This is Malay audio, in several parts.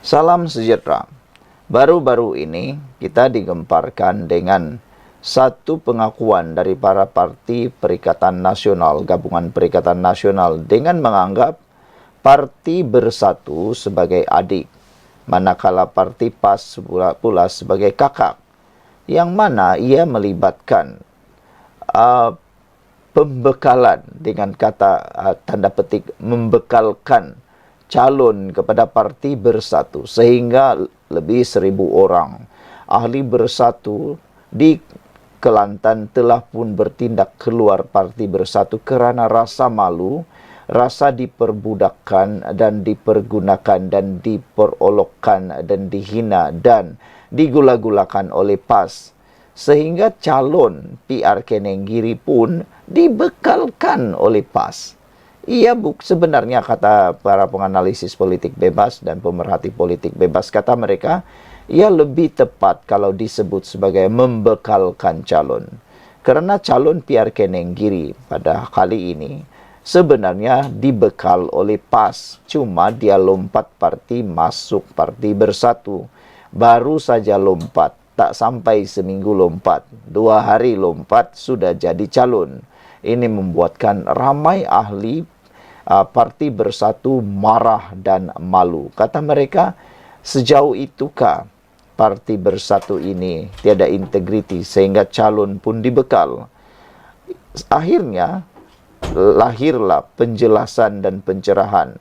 Salam sejahtera. Baru-baru ini kita digemparkan dengan satu pengakuan dari para parti Perikatan Nasional, Gabungan Perikatan Nasional, dengan menganggap Parti Bersatu sebagai adik, manakala Parti PAS pula sebagai kakak, yang mana ia melibatkan pembekalan, dengan kata tanda petik membekalkan calon kepada Parti Bersatu, sehingga lebih 1,000 orang ahli bersatu di Kelantan telah pun bertindak keluar Parti Bersatu kerana rasa malu, rasa diperbudakkan dan dipergunakan dan diperolokkan dan dihina dan digula-gulakan oleh PAS, sehingga calon PR Kenenggiri pun dibekalkan oleh PAS. Ia sebenarnya, kata para penganalisis politik bebas dan pemerhati politik bebas, kata mereka, ia lebih tepat kalau disebut sebagai membekalkan calon. Kerana calon PR Kenenggiri pada kali ini sebenarnya dibekal oleh PAS, cuma dia lompat parti masuk Parti Bersatu. Baru saja lompat, tak sampai seminggu lompat, 2 hari lompat sudah jadi calon. Ini membuatkan ramai ahli Parti Bersatu marah dan malu. Kata mereka, sejauh itukah Parti Bersatu ini tiada integriti sehingga calon pun dibekal? Akhirnya lahirlah penjelasan dan pencerahan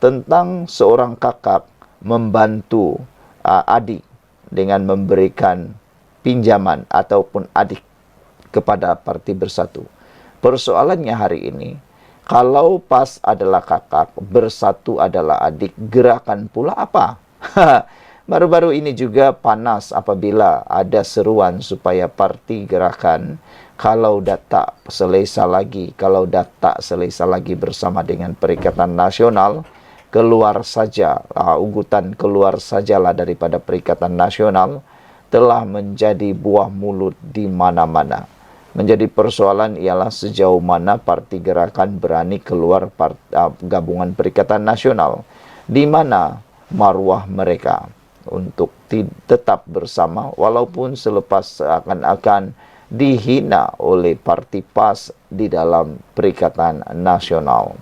tentang seorang kakak membantu adik dengan memberikan pinjaman ataupun adik kepada Parti Bersatu. Persoalannya hari ini, kalau PAS adalah kakak, Bersatu adalah adik, gerakan pula apa? Baru-baru ini juga panas apabila ada seruan supaya parti gerakan, kalau dah tak selesa lagi bersama dengan Perikatan Nasional, keluar saja, ugutan keluar sajalah daripada Perikatan Nasional, telah menjadi buah mulut di mana-mana. Menjadi persoalan ialah sejauh mana parti gerakan berani keluar Gabungan Perikatan Nasional, di mana maruah mereka untuk tetap bersama walaupun selepas seakan-akan dihina oleh Parti PAS di dalam Perikatan Nasional.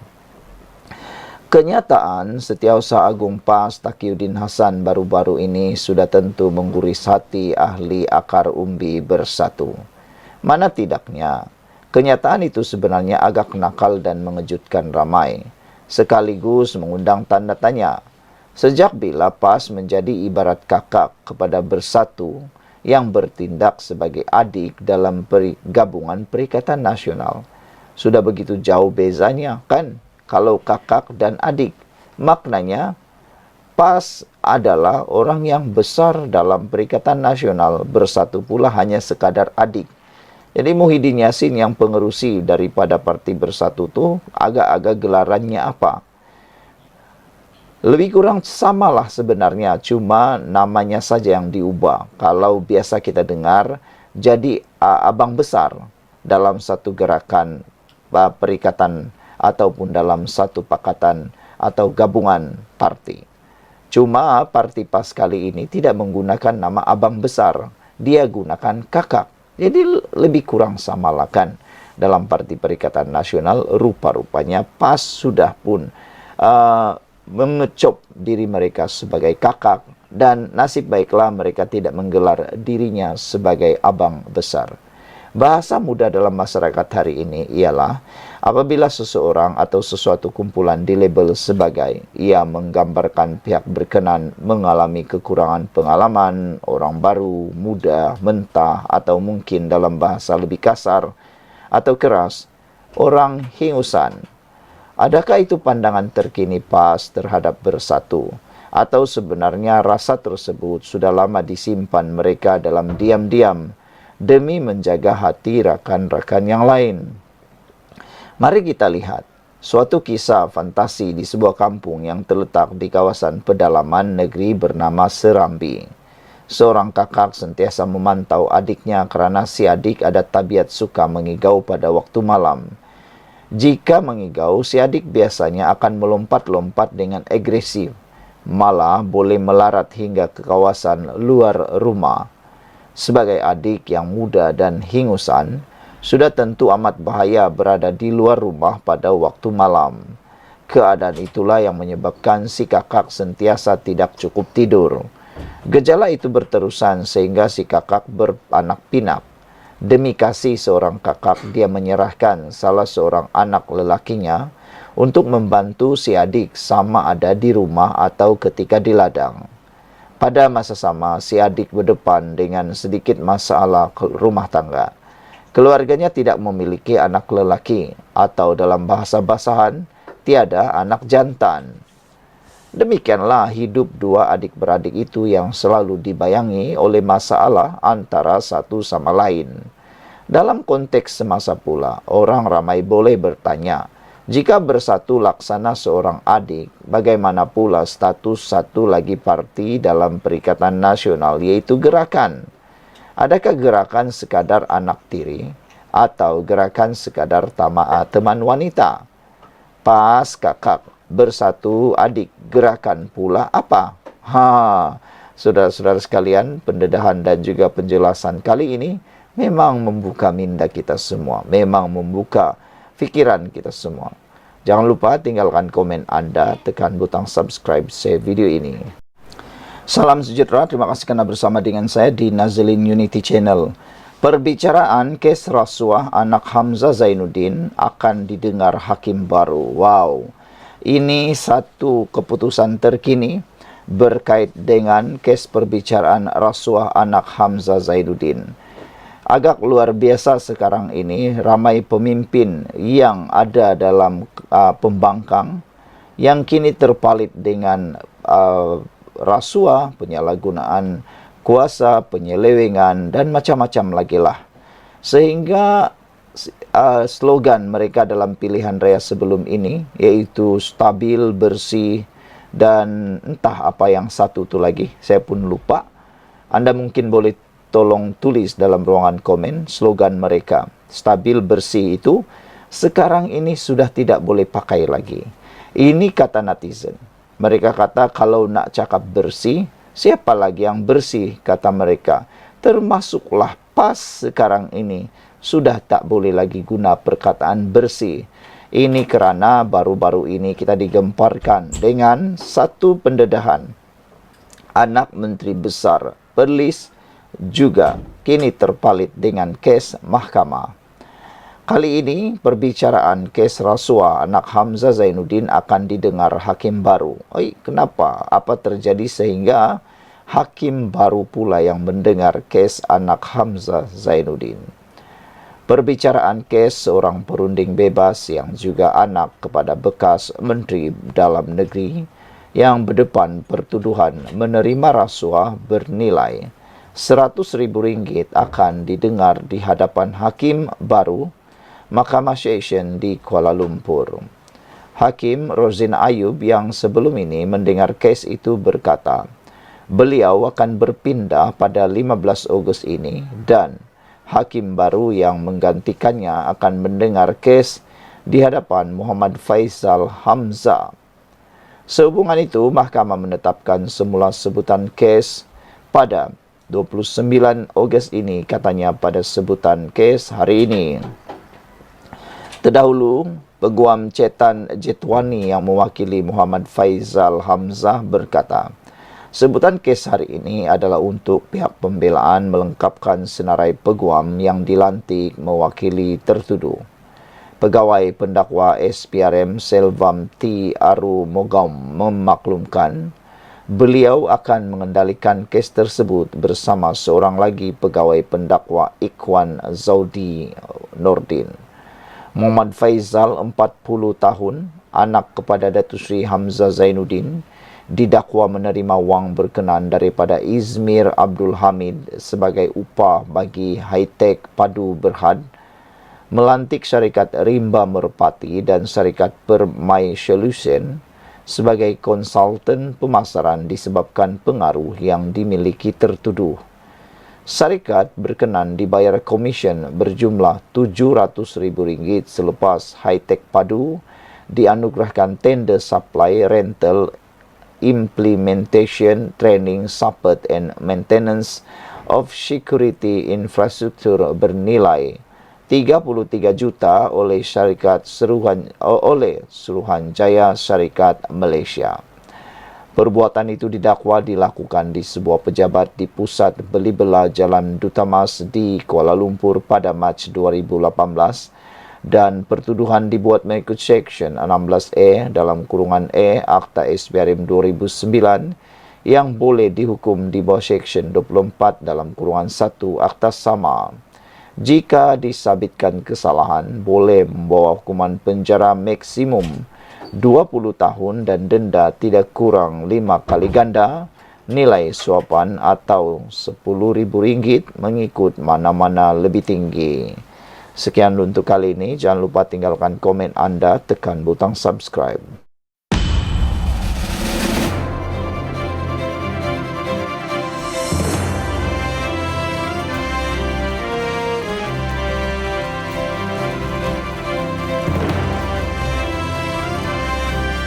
Kenyataan Setiausaha Agung PAS Taqiyuddin Hasan baru-baru ini sudah tentu mengguris hati ahli akar umbi Bersatu. Mana tidaknya, kenyataan itu sebenarnya agak nakal dan mengejutkan ramai, sekaligus mengundang tanda tanya. Sejak bila PAS menjadi ibarat kakak kepada Bersatu yang bertindak sebagai adik dalam Gabungan Perikatan Nasional? Sudah begitu jauh bezanya, kan? Kalau kakak dan adik, maknanya PAS adalah orang yang besar dalam Perikatan Nasional, Bersatu pula hanya sekadar adik. Jadi Muhyiddin Yassin yang pengerusi daripada Parti Bersatu tu agak-agak gelarannya apa? Lebih kurang samalah sebenarnya, cuma namanya saja yang diubah. Kalau biasa kita dengar, jadi abang besar dalam satu gerakan perikatan ataupun dalam satu pakatan atau gabungan parti. Cuma Parti PAS kali ini tidak menggunakan nama abang besar, dia gunakan kakak. Jadi lebih kurang samalah kan dalam Parti Perikatan Nasional. Rupa-rupanya PAS sudah pun mengecop diri mereka sebagai kakak, dan nasib baiklah mereka tidak menggelar dirinya sebagai abang besar. Bahasa mudah dalam masyarakat hari ini ialah apabila seseorang atau sesuatu kumpulan dilabel sebagai, ia menggambarkan pihak berkenan mengalami kekurangan pengalaman, orang baru, muda, mentah, atau mungkin dalam bahasa lebih kasar atau keras, orang hingusan. Adakah itu pandangan terkini PAS terhadap Bersatu? Atau sebenarnya rasa tersebut sudah lama disimpan mereka dalam diam-diam demi menjaga hati rakan-rakan yang lain? Mari kita lihat suatu kisah fantasi di sebuah kampung yang terletak di kawasan pedalaman negeri bernama Serambi. Seorang kakak sentiasa memantau adiknya kerana si adik ada tabiat suka mengigau pada waktu malam. Jika mengigau, si adik biasanya akan melompat-lompat dengan agresif malah boleh melarat hingga ke kawasan luar rumah. Sebagai adik yang muda dan hingusan, sudah tentu amat bahaya berada di luar rumah pada waktu malam. Keadaan itulah yang menyebabkan si kakak sentiasa tidak cukup tidur. Gejala itu berterusan sehingga si kakak beranak pinak. Demi kasih seorang kakak, dia menyerahkan salah seorang anak lelakinya untuk membantu si adik sama ada di rumah atau ketika di ladang. Pada masa sama, si adik berdepan dengan sedikit masalah rumah tangga. Keluarganya tidak memiliki anak lelaki atau dalam bahasa basahan, tiada anak jantan. Demikianlah hidup dua adik-beradik itu yang selalu dibayangi oleh masalah antara satu sama lain. Dalam konteks semasa pula, orang ramai boleh bertanya, jika bersatu laksana seorang adik, bagaimana pula status satu lagi parti dalam Perikatan Nasional, yaitu gerakan? Adakah gerakan sekadar anak tiri atau gerakan sekadar teman wanita? Pas kakak bersatu adik, gerakan pula apa? Saudara-saudara sekalian, pendedahan dan juga penjelasan kali ini memang membuka minda kita semua, memang membuka fikiran kita semua. Jangan lupa tinggalkan komen Anda, tekan butang subscribe, share video ini. Salam sejahtera, terima kasih karena bersama dengan saya di Nazilin Unity Channel. Perbicaraan kes rasuah anak Hamzah Zainuddin akan didengar hakim baru. Wow, ini satu keputusan terkini berkait dengan kes perbicaraan rasuah anak Hamzah Zainuddin. Agak luar biasa sekarang ini, ramai pemimpin yang ada dalam pembangkang yang kini terpalit dengan rasuah, penyalahgunaan kuasa, penyelewengan, dan macam-macam lagi lah. Sehingga slogan mereka dalam pilihan raya sebelum ini, yaitu stabil, bersih, dan entah apa yang satu itu lagi, saya pun lupa. Anda mungkin boleh tolong tulis dalam ruangan komen slogan mereka. Stabil, bersih itu sekarang ini sudah tidak boleh pakai lagi. Ini kata netizen. Mereka kata kalau nak cakap bersih, siapa lagi yang bersih, kata mereka. Termasuklah PAS sekarang ini sudah tak boleh lagi guna perkataan bersih. Ini kerana baru-baru ini kita digemparkan dengan satu pendedahan. Anak Menteri Besar Perlis juga kini terpalit dengan kes mahkamah. Kali ini perbicaraan kes rasuah anak Hamzah Zainuddin akan didengar hakim baru. Kenapa? Apa terjadi sehingga hakim baru pula yang mendengar kes anak Hamzah Zainuddin? Perbicaraan kes seorang perunding bebas yang juga anak kepada bekas Menteri Dalam Negeri yang berdepan pertuduhan menerima rasuah bernilai RM100.000 akan didengar di hadapan hakim baru Mahkamah Session di Kuala Lumpur. Hakim Rozin Ayub yang sebelum ini mendengar kes itu berkata, beliau akan berpindah pada 15 Ogos ini dan hakim baru yang menggantikannya akan mendengar kes di hadapan Muhammad Faisal Hamzah. Sehubungan itu, mahkamah menetapkan semula sebutan kes pada 29 Ogos ini, katanya pada sebutan kes hari ini. Terdahulu, Peguam Cetan Jetwani yang mewakili Muhammad Faisal Hamzah berkata, sebutan kes hari ini adalah untuk pihak pembelaan melengkapkan senarai peguam yang dilantik mewakili tertuduh. Pegawai pendakwa SPRM Selvam T. Arumugam memaklumkan, beliau akan mengendalikan kes tersebut bersama seorang lagi pegawai pendakwa Ikhwan Zaudi Nordin. Muhammad Faisal, 40 tahun, anak kepada Datuk Seri Hamzah Zainuddin, didakwa menerima wang berkenan daripada Izmir Abdul Hamid sebagai upah bagi High-Tech Padu Berhad, melantik syarikat Rimba Merpati dan syarikat Permai Solution sebagai konsultan pemasaran disebabkan pengaruh yang dimiliki tertuduh. Syarikat berkenan dibayar komisen berjumlah RM700.000 selepas High-Tech Padu dianugerahkan tender supply rental implementation, training, support and maintenance of security infrastructure bernilai 33 juta oleh Suruhanjaya Syarikat Malaysia. Perbuatan itu didakwa dilakukan di sebuah pejabat di pusat beli belah Jalan Duta Mas di Kuala Lumpur pada Mac 2018 dan pertuduhan dibuat mengikut Seksyen 16E dalam kurungan E Akta SPRM 2009 yang boleh dihukum di bawah Seksyen 24 dalam kurungan 1 Akta sama. Jika disabitkan kesalahan, boleh membawa hukuman penjara maksimum 20 tahun dan denda tidak kurang 5 kali ganda nilai suapan atau RM10,000 mengikut mana-mana lebih tinggi. Sekian untuk kali ini. Jangan lupa tinggalkan komen anda, tekan butang subscribe.